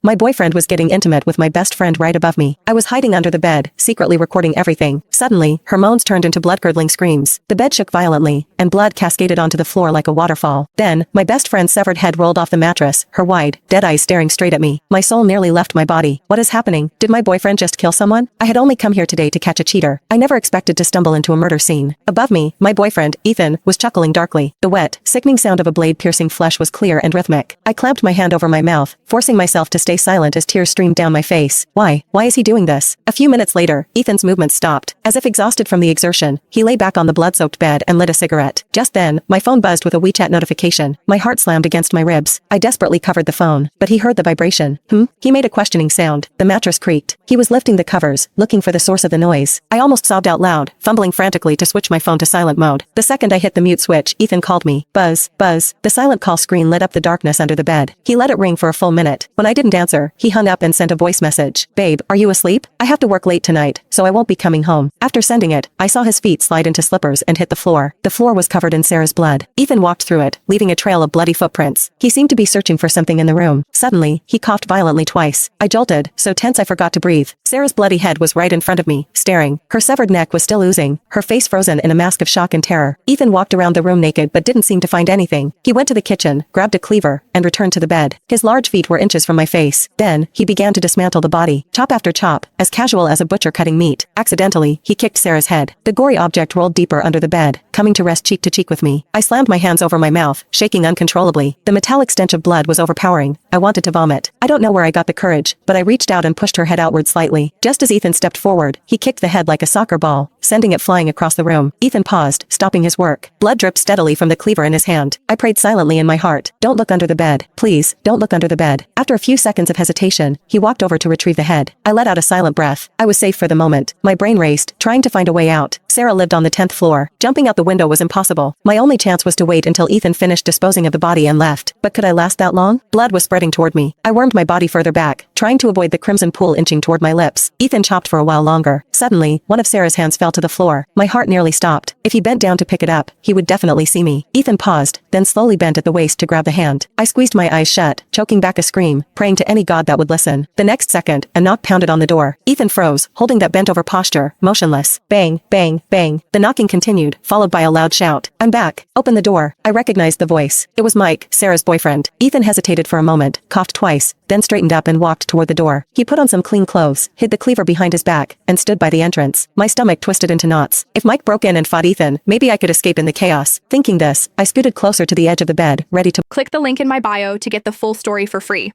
My boyfriend was getting intimate with my best friend right above me. I was hiding under the bed, secretly recording everything. Suddenly, her moans turned into blood-curdling screams. The bed shook violently, and blood cascaded onto the floor like a waterfall. Then, my best friend's severed head rolled off the mattress, her wide, dead eyes staring straight at me. My soul nearly left my body. What is happening? Did my boyfriend just kill someone? I had only come here today to catch a cheater. I never expected to stumble into a murder scene. Above me, my boyfriend, Ethan, was chuckling darkly. The wet, sickening sound of a blade piercing flesh was clear and rhythmic. I clamped my hand over my mouth, forcing myself to stay silent as tears streamed down my face. Why is he doing this? A few minutes later, Ethan's movements stopped. As if exhausted from the exertion, he lay back on the blood-soaked bed and lit a cigarette. Just then, my phone buzzed with a WeChat notification. My heart slammed against my ribs. I desperately covered the phone, but he heard the vibration. He made a questioning sound. The mattress creaked. He was lifting the covers, looking for the source of the noise. I almost sobbed out loud, fumbling frantically to switch my phone to silent mode. The second I hit the mute switch, Ethan called me. Buzz, buzz. The silent call screen lit up the darkness under the bed. He let it ring for a full minute. When I didn't answer, he hung up and sent a voice message. Babe, are you asleep? I have to work late tonight, so I won't be coming home. After sending it, I saw his feet slide into slippers and hit the floor. The floor was covered in Sarah's blood. Ethan walked through it, leaving a trail of bloody footprints. He seemed to be searching for something in the room. Suddenly, he coughed violently twice. I jolted, so tense I forgot to breathe. Sarah's bloody head was right in front of me, staring. Her severed neck was still oozing, her face frozen in a mask of shock and terror. Ethan walked around the room naked but didn't seem to find anything. He went to the kitchen, grabbed a cleaver, and returned to the bed. His large feet were inches from my face. Then, he began to dismantle the body, chop after chop, as casual as a butcher cutting meat. Accidentally, he kicked Sarah's head. The gory object rolled deeper under the bed, coming to rest cheek to cheek with me. I slammed my hands over my mouth, shaking uncontrollably. The metallic stench of blood was overpowering. I wanted to vomit. I don't know where I got the courage, but I reached out and pushed her head outward slightly. Just as Ethan stepped forward, he kicked the head like a soccer ball, sending it flying across the room. Ethan paused, stopping his work. Blood dripped steadily from the cleaver in his hand. I prayed silently in my heart. Don't look under the bed. Please, don't look under the bed. After a few seconds of hesitation, he walked over to retrieve the head. I let out a silent breath. I was safe for the moment. My brain raced, trying to find a way out. Sarah lived on the 10th floor. Jumping out the window was impossible. My only chance was to wait until Ethan finished disposing of the body and left. But could I last that long? Blood was spreading toward me. I wormed my body further back, trying to avoid the crimson pool inching toward my lips. Ethan chopped for a while longer. Suddenly, one of Sarah's hands fell to the floor. My heart nearly stopped. If he bent down to pick it up, he would definitely see me. Ethan paused, then slowly bent at the waist to grab the hand. I squeezed my eyes shut, choking back a scream, praying to any god that would listen. The next second, a knock pounded on the door. Ethan froze, holding that bent-over posture, motionless. Bang, bang, bang. The knocking continued, followed by a loud shout. I'm back. Open the door. I recognized the voice. It was Mike, Sarah's boyfriend. Ethan hesitated for a moment, coughed twice, then straightened up and walked toward the door. He put on some clean clothes, hid the cleaver behind his back, and stood by the entrance. My stomach twisted into knots. If Mike broke in and fought Ethan, maybe I could escape in the chaos. Thinking this, I scooted closer to the edge of the bed, ready to Click the link in my bio to get the full story for free.